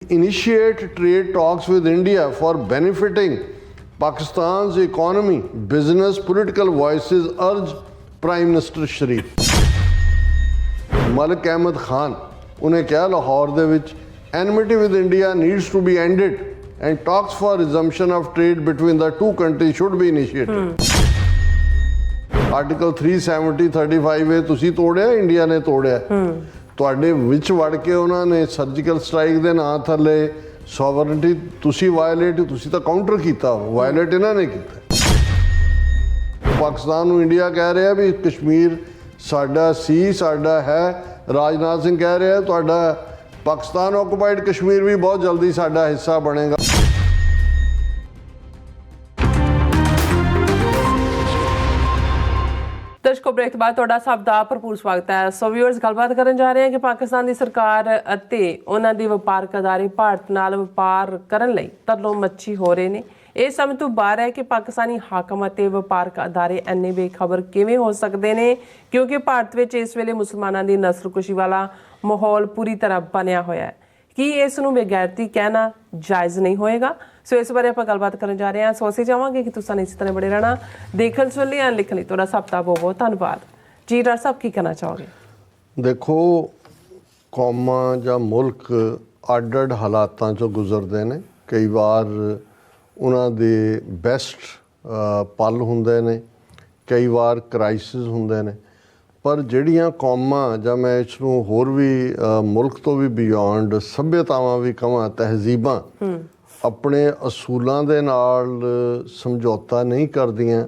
initiate trade talks with India for benefiting Pakistan's economy, business, political voices, urge Prime Minister Sharif. Malik Ahmed Khan, उन्हें क्या लाहौर दे विच enmity with India needs to be ended and talks for resumption of trade between the two countries should be initiated. Article 370-35 ਤੁਸੀਂ ਤੋੜਿਆ, India ਨੇ ਤੋੜਿਆ। ਤੁਹਾਡੇ ਵਿੱਚ ਵੜ ਕੇ ਉਹਨਾਂ ਨੇ ਸਰਜੀਕਲ ਸਟ੍ਰਾਈਕ ਦੇ ਨਾਂ ਥੱਲੇ ਸੋਵਰਨਟੀ ਤੁਸੀਂ ਵਾਇਲੇਟ, ਤੁਸੀਂ ਤਾਂ ਕਾਊਂਟਰ ਕੀਤਾ, ਵਾਇਲੇਟ ਇਹਨਾਂ ਨੇ ਕੀਤਾ। ਪਾਕਿਸਤਾਨ ਨੂੰ ਇੰਡੀਆ ਕਹਿ ਰਿਹਾ ਵੀ ਕਸ਼ਮੀਰ ਸਾਡਾ ਸੀ, ਸਾਡਾ ਹੈ। ਰਾਜਨਾਥ ਸਿੰਘ ਕਹਿ ਰਿਹਾ ਤੁਹਾਡਾ ਪਾਕਿਸਤਾਨ ਆਕੂਪਾਈਡ ਕਸ਼ਮੀਰ ਵੀ ਬਹੁਤ ਜਲਦੀ ਸਾਡਾ ਹਿੱਸਾ ਬਣੇਗਾ। ਦਰਸ਼ਕੋ, ਬ੍ਰੇਕ ਤੋਂ ਬਾਅਦ ਤੁਹਾਡਾ ਸਭ ਦਾ ਭਰਪੂਰ ਸਵਾਗਤ ਹੈ। ਸੋ ਵਿਊਅਰਸ, ਗੱਲਬਾਤ ਕਰਨ ਜਾ ਰਹੇ ਹਾਂ ਕਿ ਪਾਕਿਸਤਾਨ ਦੀ ਸਰਕਾਰ ਅਤੇ ਉਹਨਾਂ ਦੇ ਵਪਾਰਕ ਅਦਾਰੇ ਭਾਰਤ ਨਾਲ ਵਪਾਰ ਕਰਨ ਲਈ ਤਰਲੋ ਮੱਛੀ ਹੋ ਰਹੇ ਨੇ। ਇਹ ਸਮਝ ਤੋਂ ਬਾਹਰ ਹੈ ਕਿ ਪਾਕਿਸਤਾਨੀ ਹਾਕਮ ਅਤੇ ਵਪਾਰਕ ਅਦਾਰੇ ਇੰਨੇ ਬੇਖਬਰ ਕਿਵੇਂ ਹੋ ਸਕਦੇ ਨੇ, ਕਿਉਂਕਿ ਭਾਰਤ ਵਿੱਚ ਇਸ ਵੇਲੇ ਮੁਸਲਮਾਨਾਂ ਦੀ ਨਸਲਕੁਸ਼ੀ ਵਾਲਾ ਮਾਹੌਲ ਪੂਰੀ ਤਰ੍ਹਾਂ ਬਣਿਆ ਹੋਇਆ ਹੈ। ਕੀ ਇਸ ਨੂੰ ਬੇਗੈਰਤੀ ਕਹਿਣਾ ਜਾਇਜ਼ ਨਹੀਂ ਹੋਏਗਾ? ਸੋ ਇਸ ਬਾਰੇ ਆਪਾਂ ਗੱਲਬਾਤ ਕਰਨ ਜਾ ਰਹੇ ਹਾਂ। ਸੋ ਅਸੀਂ ਚਾਹਾਂਗੇ ਕਿ ਤੁਸੀਂ ਇਸੇ ਤਰ੍ਹਾਂ ਬੜੇ ਰਹਿਣਾ। ਦੇਖਣ ਸੁਣ ਲਈ ਐਂ ਲਿਖਣ ਲਈ ਤੁਹਾਡਾ ਸਭ ਦਾ ਬਹੁਤ ਬਹੁਤ ਧੰਨਵਾਦ ਜੀ। ਡਾਕਟਰ ਸਾਹਿਬ, ਕੀ ਕਹਿਣਾ ਚਾਹੋਗੇ? ਦੇਖੋ, ਕੌਮਾਂ ਜਾਂ ਮੁਲਕ ਅੱਡ-ਅੱਡ ਹਾਲਾਤਾਂ 'ਚੋਂ ਗੁਜ਼ਰਦੇ ਨੇ। ਕਈ ਵਾਰ ਉਹਨਾਂ ਦੇ ਬੈਸਟ ਪਲ ਹੁੰਦੇ ਨੇ, ਕਈ ਵਾਰ ਕ੍ਰਾਈਸਿਸ ਹੁੰਦੇ ਨੇ। ਪਰ ਜਿਹੜੀਆਂ ਕੌਮਾਂ, ਜਾਂ ਮੈਂ ਇਸ ਨੂੰ ਹੋਰ ਵੀ ਮੁਲਕ ਤੋਂ ਵੀ ਬਿਯੋਂਡ ਸੱਭਿਅਤਾਵਾਂ ਵੀ ਕਹਾਂ, ਤਹਿਜ਼ੀਬਾਂ ਆਪਣੇ ਅਸੂਲਾਂ ਦੇ ਨਾਲ ਸਮਝੌਤਾ ਨਹੀਂ ਕਰਦੀਆਂ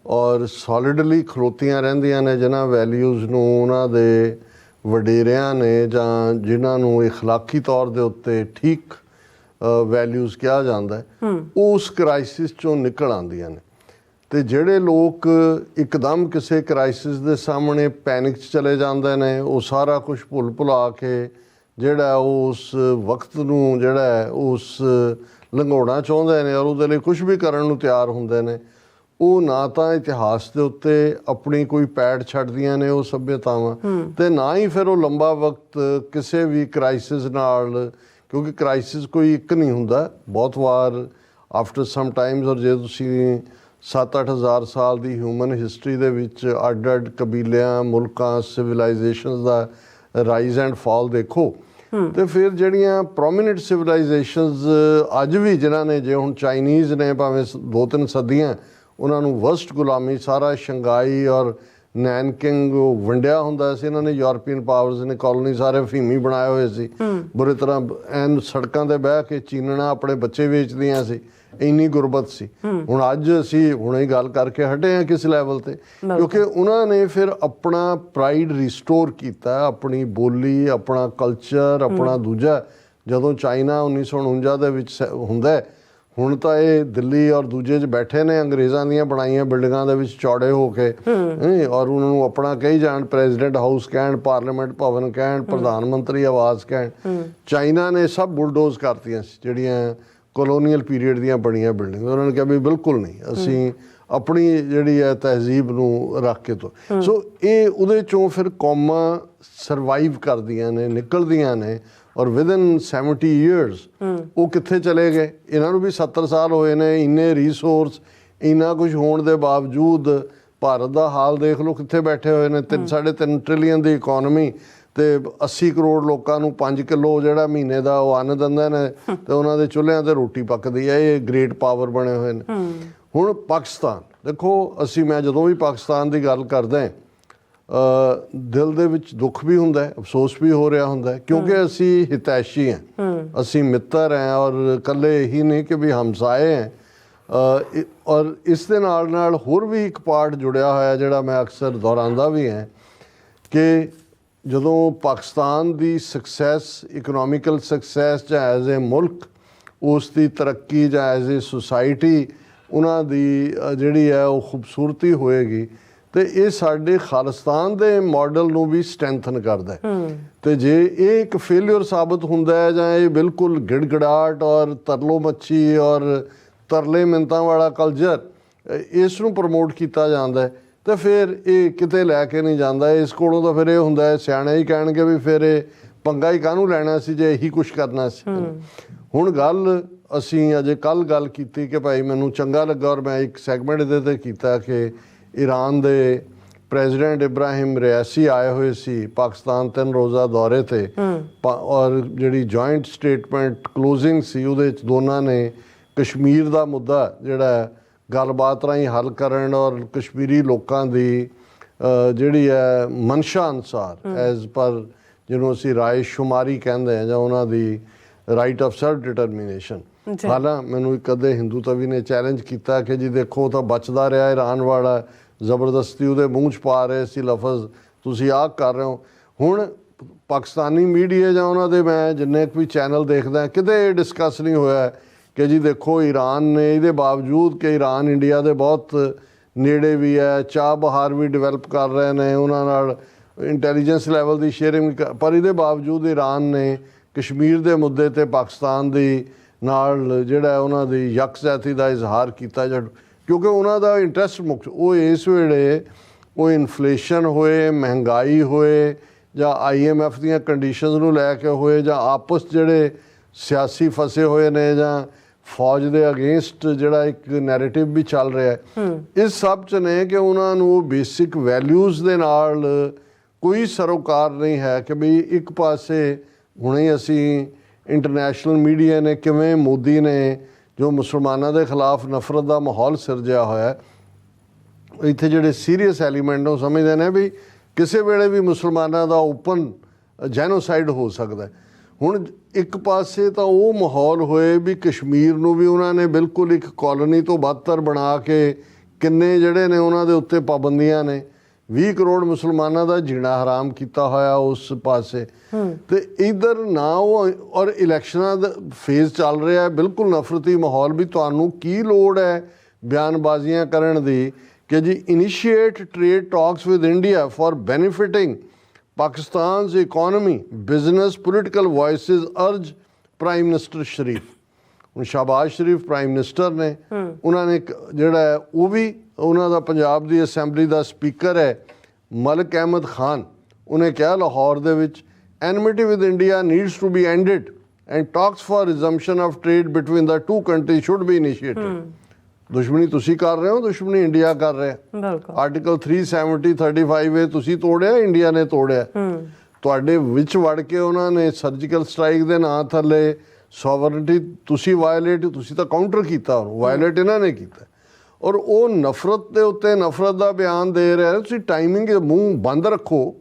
ਔਰ ਸੋਲਿਡਲੀ ਖਲੋਤੀਆਂ ਰਹਿੰਦੀਆਂ ਨੇ, ਜਿਨ੍ਹਾਂ ਵੈਲਿਊਜ਼ ਨੂੰ ਉਹਨਾਂ ਦੇ ਵਡੇਰਿਆਂ ਨੇ ਜਾਂ ਜਿਨ੍ਹਾਂ ਨੂੰ ਇਖਲਾਕੀ ਤੌਰ ਦੇ ਉੱਤੇ ਠੀਕ ਵੈਲਿਊਜ਼ ਕਿਹਾ ਜਾਂਦਾ ਹੈ, ਉਸ ਕ੍ਰਾਈਸਿਸ 'ਚੋਂ ਨਿਕਲ ਆਉਂਦੀਆਂ ਨੇ। ਅਤੇ ਜਿਹੜੇ ਲੋਕ ਇੱਕਦਮ ਕਿਸੇ ਕ੍ਰਾਈਸਿਸ ਦੇ ਸਾਹਮਣੇ ਪੈਨਿਕ 'ਚ ਚਲੇ ਜਾਂਦੇ ਨੇ, ਉਹ ਸਾਰਾ ਕੁਝ ਭੁੱਲ ਭੁਲਾ ਕੇ ਜਿਹੜਾ ਉਸ ਵਕਤ ਨੂੰ ਜਿਹੜਾ ਹੈ ਉਸ ਲੰਘਾਉਣਾ ਚਾਹੁੰਦੇ ਨੇ ਔਰ ਉਹਦੇ ਲਈ ਕੁਝ ਵੀ ਕਰਨ ਨੂੰ ਤਿਆਰ ਹੁੰਦੇ ਨੇ, ਉਹ ਨਾ ਤਾਂ ਇਤਿਹਾਸ ਦੇ ਉੱਤੇ ਆਪਣੀ ਕੋਈ ਪੈੜ ਛੱਡਦੀਆਂ ਨੇ ਉਹ ਸੱਭਿਅਤਾਵਾਂ, ਅਤੇ ਨਾ ਹੀ ਫਿਰ ਉਹ ਲੰਬਾ ਵਕਤ ਕਿਸੇ ਵੀ ਕ੍ਰਾਈਸਿਸ ਨਾਲ, ਕਿਉਂਕਿ ਕ੍ਰਾਈਸਿਸ ਕੋਈ ਇੱਕ ਨਹੀਂ ਹੁੰਦਾ, ਬਹੁਤ ਵਾਰ ਆਫਟਰ ਸਮ ਟਾਈਮਸ। ਔਰ ਜੇ ਤੁਸੀਂ 7-8 ਹਜ਼ਾਰ ਸਾਲ ਦੀ ਹਿਊਮਨ ਹਿਸਟਰੀ ਦੇ ਵਿੱਚ ਅੱਡ-ਅੱਡ ਕਬੀਲਿਆਂ, ਮੁਲਕਾਂ, ਸਿਵਲਾਈਜੇਸ਼ਨਸ ਦਾ ਰਾਈਜ਼ ਐਂਡ ਫਾਲ ਦੇਖੋ, ਅਤੇ ਫਿਰ ਜਿਹੜੀਆਂ ਪ੍ਰੋਮੀਨੈਂਟ ਸਿਵਲਾਈਜੇਸ਼ਨਸ ਅੱਜ ਵੀ, ਜਿਨ੍ਹਾਂ ਨੇ, ਜੇ ਹੁਣ ਚਾਈਨੀਜ਼ ਨੇ ਭਾਵੇਂ 2-3 ਸਦੀਆਂ ਉਹਨਾਂ ਨੂੰ ਵਰਸਟ ਗੁਲਾਮੀ, ਸਾਰਾ ਸ਼ੰਘਾਈ ਔਰ ਨੈਨਕਿੰਗ ਵੰਡਿਆ ਹੁੰਦਾ ਸੀ। ਇਹਨਾਂ ਨੇ ਯੂਰਪੀਅਨ ਪਾਵਰਸ ਨੇ ਕਾਲੋਨੀ ਸਾਰੇ ਅਫੀਮੀ ਬਣਾਏ ਹੋਏ ਸੀ, ਬੁਰੀ ਤਰ੍ਹਾਂ ਐਨ ਸੜਕਾਂ 'ਤੇ ਬਹਿ ਕੇ ਚੀਨਣਾ ਆਪਣੇ ਬੱਚੇ ਵੇਚਦੀਆਂ ਸੀ, ਇੰਨੀ ਗੁਰਬਤ ਸੀ। ਹੁਣ ਅੱਜ ਅਸੀਂ ਹੁਣੇ ਹੀ ਗੱਲ ਕਰਕੇ ਹਟੇ ਹਾਂ ਕਿਸ ਲੈਵਲ 'ਤੇ, ਕਿਉਂਕਿ ਉਹਨਾਂ ਨੇ ਫਿਰ ਆਪਣਾ ਪ੍ਰਾਈਡ ਰਿਸਟੋਰ ਕੀਤਾ, ਆਪਣੀ ਬੋਲੀ, ਆਪਣਾ ਕਲਚਰ, ਆਪਣਾ ਦੂਜਾ। ਜਦੋਂ ਚਾਈਨਾ 1949 ਦੇ ਵਿੱਚ ਹੁੰਦਾ, ਹੁਣ ਤਾਂ ਇਹ ਦਿੱਲੀ ਔਰ ਦੂਜੇ 'ਚ ਬੈਠੇ ਨੇ ਅੰਗਰੇਜ਼ਾਂ ਦੀਆਂ ਬਣਾਈਆਂ ਬਿਲਡਿੰਗਾਂ ਦੇ ਵਿੱਚ ਚੌੜੇ ਹੋ ਕੇ, ਔਰ ਉਹਨਾਂ ਨੂੰ ਆਪਣਾ ਕਹੀ ਜਾਣ, ਪ੍ਰੈਜ਼ੀਡੈਂਟ ਹਾਊਸ ਕਹਿਣ, ਪਾਰਲੀਮੈਂਟ ਭਵਨ ਕਹਿਣ, ਪ੍ਰਧਾਨ ਮੰਤਰੀ ਆਵਾਸ ਕਹਿਣ। ਚਾਈਨਾ ਨੇ ਸਭ ਬੁਲਡੋਜ਼ ਕਰਤੀਆਂ ਸੀ ਜਿਹੜੀਆਂ ਕਲੋਨੀਅਲ ਪੀਰੀਅਡ ਦੀਆਂ ਬਣੀਆਂ ਬਿਲਡਿੰਗ। ਉਹਨਾਂ ਨੇ ਕਿਹਾ ਵੀ ਬਿਲਕੁਲ ਨਹੀਂ, ਅਸੀਂ ਆਪਣੀ ਜਿਹੜੀ ਹੈ ਤਹਿਜ਼ੀਬ ਨੂੰ ਰੱਖ ਕੇ ਤੋਂ। ਸੋ ਇਹ ਉਹਦੇ 'ਚੋਂ ਫਿਰ ਕੌਮਾਂ ਸਰਵਾਈਵ ਕਰਦੀਆਂ ਨੇ, ਨਿਕਲਦੀਆਂ ਨੇ, ਔਰ ਵਿਦਿਨ 70 years ਉਹ ਕਿੱਥੇ ਚਲੇ ਗਏ? ਇਹਨਾਂ ਨੂੰ ਵੀ 70 ਸਾਲ ਹੋਏ ਨੇ। ਇੰਨੇ ਰੀਸੋਰਸ, ਇੰਨਾ ਕੁਝ ਹੋਣ ਦੇ ਬਾਵਜੂਦ ਭਾਰਤ ਦਾ ਹਾਲ ਦੇਖ ਲਓ, ਕਿੱਥੇ ਬੈਠੇ ਹੋਏ ਨੇ। 3.5 ਟ੍ਰਿਲੀਅਨ ਦੀ ਇਕੋਨਮੀ, ਅਤੇ 80 ਕਰੋੜ ਲੋਕਾਂ ਨੂੰ 5 ਕਿਲੋ ਜਿਹੜਾ ਮਹੀਨੇ ਦਾ ਉਹ ਅੰਨ ਦਿੰਦੇ ਨੇ, ਅਤੇ ਉਹਨਾਂ ਦੇ ਚੁੱਲ੍ਹਿਆਂ 'ਤੇ ਰੋਟੀ ਪੱਕਦੀ ਹੈ। ਇਹ ਗ੍ਰੇਟ ਪਾਵਰ ਬਣੇ ਹੋਏ ਨੇ। ਹੁਣ ਪਾਕਿਸਤਾਨ ਦੇਖੋ, ਮੈਂ ਜਦੋਂ ਵੀ ਪਾਕਿਸਤਾਨ ਦੀ ਗੱਲ ਕਰਦਾ, ਦਿਲ ਦੇ ਵਿੱਚ ਦੁੱਖ ਵੀ ਹੁੰਦਾ, ਅਫਸੋਸ ਵੀ ਹੋ ਰਿਹਾ ਹੁੰਦਾ, ਕਿਉਂਕਿ ਅਸੀਂ ਹਿਤੈਸ਼ੀ ਹਾਂ, ਅਸੀਂ ਮਿੱਤਰ ਹਾਂ, ਔਰ ਇਕੱਲੇ ਇਹੀ ਨਹੀਂ ਕਿ ਵੀ ਹਮਸਾਏ ਹੈ। ਔਰ ਇਸ ਦੇ ਨਾਲ ਨਾਲ ਹੋਰ ਵੀ ਇੱਕ ਪਾਰਟ ਜੁੜਿਆ ਹੋਇਆ ਜਿਹੜਾ ਮੈਂ ਅਕਸਰ ਦੁਹਰਾਉਂਦਾ ਵੀ ਹਾਂ, ਕਿ ਜਦੋਂ ਪਾਕਿਸਤਾਨ ਦੀ ਸਕਸੈਸ, ਇਕਨੋਮਿਕਲ ਸਕਸੈਸ ਜਾਂ ਐਜ਼ ਏ ਮੁਲਕ, ਉਸ ਦੀ ਤਰੱਕੀ ਜਾਂ ਐਜ਼ ਏ ਸੁਸਾਇਟੀ ਉਹਨਾਂ ਦੀ ਜਿਹੜੀ ਹੈ ਉਹ ਖੂਬਸੂਰਤੀ ਹੋਏਗੀ, ਅਤੇ ਇਹ ਸਾਡੇ ਖਾਲਿਸਤਾਨ ਦੇ ਮਾਡਲ ਨੂੰ ਵੀ ਸਟਰੈਂਥਨ ਕਰਦਾ। ਅਤੇ ਜੇ ਇਹ ਇੱਕ ਫੇਲਿਅਰ ਸਾਬਤ ਹੁੰਦਾ ਹੈ, ਜਾਂ ਇਹ ਬਿਲਕੁਲ ਗਿੜਗੜਾਹਟ ਔਰ ਤਰਲੋ ਮੱਛੀ ਔਰ ਤਰਲੇ ਮਿੰਨਤਾਂ ਵਾਲਾ ਕਲਚਰ ਇਸ ਨੂੰ ਪ੍ਰਮੋਟ ਕੀਤਾ ਜਾਂਦਾ, ਅਤੇ ਫਿਰ ਇਹ ਕਿਤੇ ਲੈ ਕੇ ਨਹੀਂ ਜਾਂਦਾ। ਇਸ ਕੋਲੋਂ ਤਾਂ ਫਿਰ ਇਹ ਹੁੰਦਾ, ਸਿਆਣੇ ਹੀ ਕਹਿਣਗੇ ਵੀ ਫਿਰ ਇਹ ਪੰਗਾ ਹੀ ਕਾਹਨੂੰ ਲੈਣਾ ਸੀ ਜੇ ਇਹੀ ਕੁਛ ਕਰਨਾ ਸੀ। ਹੁਣ ਗੱਲ ਅਸੀਂ ਅਜੇ ਕੱਲ੍ਹ ਗੱਲ ਕੀਤੀ ਕਿ ਭਾਈ ਮੈਨੂੰ ਚੰਗਾ ਲੱਗਾ ਔਰ ਮੈਂ ਇੱਕ ਸੈਗਮੈਂਟ ਇਹਦੇ 'ਤੇ ਕੀਤਾ ਕਿ ਈਰਾਨ ਦੇ ਪ੍ਰੈਜ਼ੀਡੈਂਟ ਇਬਰਾਹਿਮ ਰਿਆਸੀ ਆਏ ਹੋਏ ਸੀ ਪਾਕਿਸਤਾਨ 3 ਰੋਜ਼ਾ ਦੌਰੇ 'ਤੇ ਔਰ ਜਿਹੜੀ ਜੁਆਇੰਟ ਸਟੇਟਮੈਂਟ ਕਲੋਜ਼ਿੰਗ ਸੀ ਉਹਦੇ 'ਚ ਦੋਨਾਂ ਨੇ ਕਸ਼ਮੀਰ ਦਾ ਮੁੱਦਾ ਜਿਹੜਾ ਗੱਲਬਾਤ ਰਾਹੀਂ ਹੱਲ ਕਰਨ ਔਰ ਕਸ਼ਮੀਰੀ ਲੋਕਾਂ ਦੀ ਜਿਹੜੀ ਹੈ ਮਨਸ਼ਾ ਅਨੁਸਾਰ ਐਜ਼ ਪਰ ਜਿਹਨੂੰ ਅਸੀਂ ਰਾਏ ਸ਼ੁਮਾਰੀ ਕਹਿੰਦੇ ਹਾਂ ਜਾਂ ਉਹਨਾਂ ਦੀ ਰਾਈਟ ਆਫ ਸੈਲਫ ਡਿਟਰਮੀਨੇਸ਼ਨ। ਹਾਲਾਂ ਮੈਨੂੰ ਇੱਕ ਅੱਧੇ ਹਿੰਦੂ ਤਵੀ ਨੇ ਚੈਲੰਜ ਕੀਤਾ ਕਿ ਜੀ ਦੇਖੋ ਤਾਂ ਬਚਦਾ ਰਿਹਾ ਈਰਾਨ ਵਾਲਾ, ਜ਼ਬਰਦਸਤੀ ਉਹਦੇ ਮੂੰਹ 'ਚ ਪਾ ਰਹੇ ਸੀ ਲਫ਼ਜ਼, ਤੁਸੀਂ ਆਹ ਕਰ ਰਹੇ ਹੋ। ਹੁਣ ਪਾਕਿਸਤਾਨੀ ਮੀਡੀਆ ਜਾਂ ਉਹਨਾਂ ਦੇ ਮੈਂ ਜਿੰਨੇ ਵੀ ਚੈਨਲ ਦੇਖਦਾ ਕਿਤੇ ਇਹ ਡਿਸਕਸ ਨਹੀਂ ਹੋਇਆ ਕਿ ਜੀ ਦੇਖੋ ਈਰਾਨ ਨੇ ਇਹਦੇ ਬਾਵਜੂਦ ਕਿ ਈਰਾਨ ਇੰਡੀਆ ਦੇ ਬਹੁਤ ਨੇੜੇ ਵੀ ਹੈ, ਚਾਹ ਬਹਾਰ ਵੀ ਡਿਵੈਲਪ ਕਰ ਰਹੇ ਨੇ, ਉਹਨਾਂ ਨਾਲ ਇੰਟੈਲੀਜੈਂਸ ਲੈਵਲ ਦੀ ਸ਼ੇਅਰਿੰਗ, ਪਰ ਇਹਦੇ ਬਾਵਜੂਦ ਈਰਾਨ ਨੇ ਕਸ਼ਮੀਰ ਦੇ ਮੁੱਦੇ 'ਤੇ ਪਾਕਿਸਤਾਨ ਦੀ ਨਾਲ ਜਿਹੜਾ ਉਹਨਾਂ ਦੀ ਯਕਜਹਿਤੀ ਦਾ ਇਜ਼ਹਾਰ ਕੀਤਾ ਕਿਉਂਕਿ ਉਹਨਾਂ ਦਾ ਇੰਟਰਸਟ ਮੁੱਖ ਉਹ ਇਸ ਵੇਲੇ ਉਹ ਇਨਫਲੇਸ਼ਨ ਹੋਏ, ਮਹਿੰਗਾਈ ਹੋਏ ਜਾਂ IMF ਦੀਆਂ ਕੰਡੀਸ਼ਨਸ ਨੂੰ ਲੈ ਕੇ ਹੋਏ ਜਾਂ ਆਪਸ ਜਿਹੜੇ ਸਿਆਸੀ ਫਸੇ ਹੋਏ ਨੇ ਜਾਂ ਫੌਜ ਦੇ ਅਗੇਂਸਟ ਜਿਹੜਾ ਇੱਕ ਨੈਰੇਟਿਵ ਵੀ ਚੱਲ ਰਿਹਾ ਹੈ, ਇਸ ਸਭ 'ਚ ਨੇ ਕਿ ਉਹਨਾਂ ਨੂੰ ਬੇਸਿਕ ਵੈਲਿਊਜ਼ ਦੇ ਨਾਲ ਕੋਈ ਸਰੋਕਾਰ ਨਹੀਂ ਹੈ ਕਿ ਵੀ ਇੱਕ ਪਾਸੇ ਹੁਣੇ ਅਸੀਂ ਇੰਟਰਨੈਸ਼ਨਲ ਮੀਡੀਆ ਨੇ ਕਿਵੇਂ ਮੋਦੀ ਨੇ ਜੋ ਮੁਸਲਮਾਨਾਂ ਦੇ ਖਿਲਾਫ ਨਫ਼ਰਤ ਦਾ ਮਾਹੌਲ ਸਿਰਜਿਆ ਹੋਇਆ, ਇੱਥੇ ਜਿਹੜੇ ਸੀਰੀਅਸ ਐਲੀਮੈਂਟ ਨੂੰ ਸਮਝਦੇ ਨੇ ਵੀ ਕਿਸੇ ਵੇਲੇ ਵੀ ਮੁਸਲਮਾਨਾਂ ਦਾ ਓਪਨ ਜੈਨੋਸਾਈਡ ਹੋ ਸਕਦਾ। ਹੁਣ ਇੱਕ ਪਾਸੇ ਤਾਂ ਉਹ ਮਾਹੌਲ ਹੋਏ ਵੀ ਕਸ਼ਮੀਰ ਨੂੰ ਵੀ ਉਹਨਾਂ ਨੇ ਬਿਲਕੁਲ ਇੱਕ ਕਾਲੋਨੀ ਤੋਂ ਬਦਤਰ ਬਣਾ ਕੇ ਕਿੰਨੇ ਜਿਹੜੇ ਨੇ ਉਹਨਾਂ ਦੇ ਉੱਤੇ ਪਾਬੰਦੀਆਂ ਨੇ, 20 ਕਰੋੜ ਮੁਸਲਮਾਨਾਂ ਦਾ ਜੀਣਾ ਹਰਾਮ ਕੀਤਾ ਹੋਇਆ ਉਸ ਪਾਸੇ, ਤੇ ਇਧਰ ਨਾ ਉਹ ਔਰ ਇਲੈਕਸ਼ਨਾਂ ਦਾ ਫੇਜ਼ ਚੱਲ ਰਿਹਾ, ਬਿਲਕੁਲ ਨਫ਼ਰਤੀ ਮਾਹੌਲ ਵੀ ਤੁਹਾਨੂੰ ਕੀ ਲੋੜ ਹੈ ਬਿਆਨਬਾਜ਼ੀਆਂ ਕਰਨ ਦੀ ਕਿ ਜੀ initiate trade talks with India for benefiting Pakistan's economy, business, political voices urge prime minister Sharif. ਹੁਣ ਸ਼ਾਹਬਾਜ਼ ਸ਼ਰੀਫ ਪ੍ਰਾਈਮ ਮਿਨਿਸਟਰ ਨੇ, ਉਹਨਾਂ ਨੇ ਜਿਹੜਾ ਉਹ ਵੀ ਉਹਨਾਂ ਦਾ ਪੰਜਾਬ ਦੀ ਅਸੈਂਬਲੀ ਦਾ ਸਪੀਕਰ ਹੈ ਮਲਕ ਅਹਿਮਦ ਖਾਨ, ਉਹਨੇ ਕਿਹਾ ਲਾਹੌਰ ਦੇ ਵਿੱਚ enmity with India needs to be ended and talks for resumption of trade between the two countries should be initiated। ਦੁਸ਼ਮਣੀ ਤੁਸੀਂ ਕਰ ਰਹੇ ਹੋ, ਦੁਸ਼ਮਣੀ ਇੰਡੀਆ ਕਰ ਰਿਹਾ। ਆਰਟੀਕਲ 370-35 ਤੁਸੀਂ ਤੋੜਿਆ, ਇੰਡੀਆ ਨੇ ਤੋੜਿਆ। ਤੁਹਾਡੇ ਵਿੱਚ ਵੜ ਕੇ ਉਹਨਾਂ ਨੇ ਸਰਜੀਕਲ ਸਟ੍ਰਾਈਕ ਦੇ ਨਾਂ ਥੱਲੇ ਸੋਵਰਨਟੀ ਤੁਸੀਂ ਵਾਇਲੇਟ, ਤੁਸੀਂ ਤਾਂ ਕਾਊਂਟਰ ਕੀਤਾ, ਉਹਨੂੰ ਵਾਇਲੇਟ ਇਹਨਾਂ ਨੇ ਕੀਤਾ। ਔਰ ਉਹ ਨਫ਼ਰਤ ਦੇ ਉੱਤੇ ਨਫ਼ਰਤ ਦਾ ਬਿਆਨ ਦੇ ਰਿਹਾ। ਤੁਸੀਂ ਟਾਈਮਿੰਗ ਮੂੰਹ ਬੰਦ ਰੱਖੋ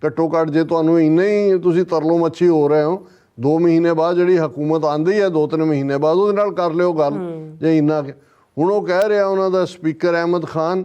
ਘੱਟੋ ਘੱਟ, ਜੇ ਤੁਹਾਨੂੰ ਇੰਨਾ ਹੀ ਤੁਸੀਂ ਤਰਲੋ ਮੱਛੀ ਹੋ ਰਹੇ ਹੋ, 2 ਮਹੀਨੇ ਬਾਅਦ ਜਿਹੜੀ ਹਕੂਮਤ ਆਉਂਦੀ ਹੈ 2-3 ਮਹੀਨੇ ਬਾਅਦ ਉਹਦੇ ਨਾਲ ਕਰ ਲਿਓ ਗੱਲ ਜੇ ਇੰਨਾ। ਹੁਣ ਉਹ ਕਹਿ ਰਿਹਾ ਉਹਨਾਂ ਦਾ ਸਪੀਕਰ ਅਹਿਮਦ ਖਾਨ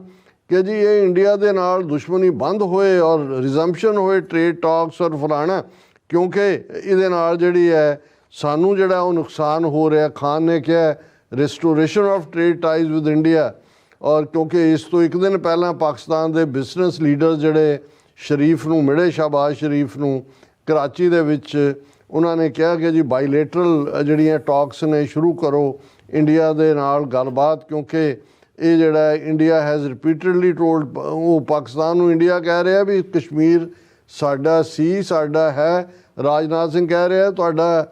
ਕਿ ਜੀ ਇਹ ਇੰਡੀਆ ਦੇ ਨਾਲ ਦੁਸ਼ਮਣੀ ਬੰਦ ਹੋਏ ਔਰ ਰਿਜ਼ੰਪਸ਼ਨ ਹੋਏ ਟ੍ਰੇਡ ਟਾਕਸ ਔਰ ਫਲਾਣਾ, ਕਿਉਂਕਿ ਇਹਦੇ ਨਾਲ ਜਿਹੜੀ ਹੈ ਸਾਨੂੰ ਜਿਹੜਾ ਉਹ ਨੁਕਸਾਨ ਹੋ ਰਿਹਾ। ਖਾਨ ਨੇ ਕਿਹਾ restoration of trade ties with India, ਔਰ ਕਿਉਂਕਿ ਇਸ ਤੋਂ ਇੱਕ ਦਿਨ ਪਹਿਲਾਂ ਪਾਕਿਸਤਾਨ ਦੇ ਬਿਜ਼ਨਸ ਲੀਡਰ ਜਿਹੜੇ ਸ਼ਰੀਫ ਨੂੰ ਮਿਲੇ, ਸ਼ਾਹਬਾਜ਼ ਸ਼ਰੀਫ ਨੂੰ ਕਰਾਚੀ ਦੇ ਵਿੱਚ, ਉਹਨਾਂ ਨੇ ਕਿਹਾ ਕਿ ਜੀ ਬਾਈਲੇਟਰਲ ਜਿਹੜੀਆਂ ਟਾਕਸ ਨੇ ਸ਼ੁਰੂ ਕਰੋ ਇੰਡੀਆ ਦੇ ਨਾਲ ਗੱਲਬਾਤ, ਕਿਉਂਕਿ ਇਹ ਜਿਹੜਾ ਇੰਡੀਆ ਹੈਜ਼ ਰਿਪੀਟਡਲੀ ਟੋਲਡ, ਉਹ ਪਾਕਿਸਤਾਨ ਨੂੰ ਇੰਡੀਆ ਕਹਿ ਰਿਹਾ ਵੀ ਕਸ਼ਮੀਰ ਸਾਡਾ ਸੀ, ਸਾਡਾ ਹੈ। ਰਾਜਨਾਥ ਸਿੰਘ ਕਹਿ ਰਿਹਾ ਤੁਹਾਡਾ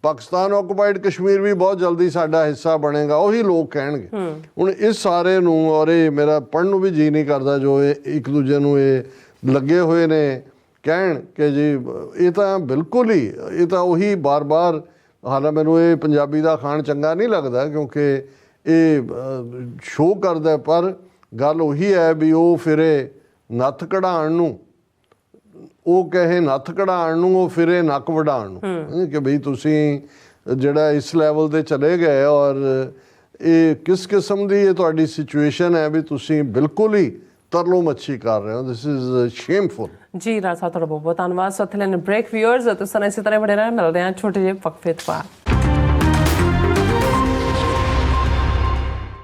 ਪਾਕਿਸਤਾਨ ਆਕੂਪਾਈਡ ਕਸ਼ਮੀਰ ਵੀ ਬਹੁਤ ਜਲਦੀ ਸਾਡਾ ਹਿੱਸਾ ਬਣੇਗਾ, ਉਹੀ ਲੋਕ ਕਹਿਣਗੇ। ਹੁਣ ਇਸ ਸਾਰੇ ਨੂੰ, ਔਰ ਇਹ ਮੇਰਾ ਪੜ੍ਹਨ ਨੂੰ ਵੀ ਜੀ ਨਹੀਂ ਕਰਦਾ ਜੋ ਇਹ ਇੱਕ ਦੂਜੇ ਨੂੰ ਇਹ ਲੱਗੇ ਹੋਏ ਨੇ ਕਹਿਣ ਕਿ ਜੀ ਇਹ ਤਾਂ ਬਿਲਕੁਲ ਹੀ, ਇਹ ਤਾਂ ਉਹੀ ਬਾਰ-ਬਾਰ, ਹਾਲਾਂ ਮੈਨੂੰ ਇਹ ਪੰਜਾਬੀ ਦਾ ਖਾਣ ਚੰਗਾ ਨਹੀਂ ਲੱਗਦਾ ਕਿਉਂਕਿ ਇਹ ਸ਼ੋਅ ਕਰਦਾ, ਪਰ ਗੱਲ ਉਹੀ ਹੈ ਵੀ ਉਹ ਫਿਰੇ ਨੱਥ ਕਢਾਉਣ ਨੂੰ, ਉਹ ਕਹੇ ਨੱਥ ਕਢਾਉਣ ਨੂੰ, ਉਹ ਫਿਰੇ ਨੱਕ ਵਢਾਉਣ ਨੂੰ, ਕਿ ਬਈ ਤੁਸੀਂ ਜਿਹੜਾ ਇਸ ਲੈਵਲ 'ਤੇ ਚਲੇ ਗਏ ਔਰ ਇਹ ਕਿਸ ਕਿਸਮ ਦੀ ਇਹ ਤੁਹਾਡੀ ਸਿਚੁਏਸ਼ਨ ਹੈ ਵੀ ਤੁਸੀਂ ਬਿਲਕੁਲ ਹੀ ਤਰਲੋ ਮੱਛੀ ਕਰ ਰਹੇ ਹੋ। This is shameful. ਜੀ ਰਾਜ ਸਾਹਿਬ ਤੁਹਾਡਾ ਬਹੁਤ ਬਹੁਤ ਧੰਨਵਾਦ। ਸੋ ਇੱਥੇ ਲੈਣ ਬ੍ਰੇਕ, ਵਿਊਅਰਸ ਤੁਸੀਂ ਇਸੇ ਤਰ੍ਹਾਂ ਬਣੇ ਰਹਿਣਾ, ਮਿਲਦੇ ਹਾਂ ਛੋਟੇ ਜਿਹੇ ਵਕਫੇ ਤੋਂ ਬਾਅਦ।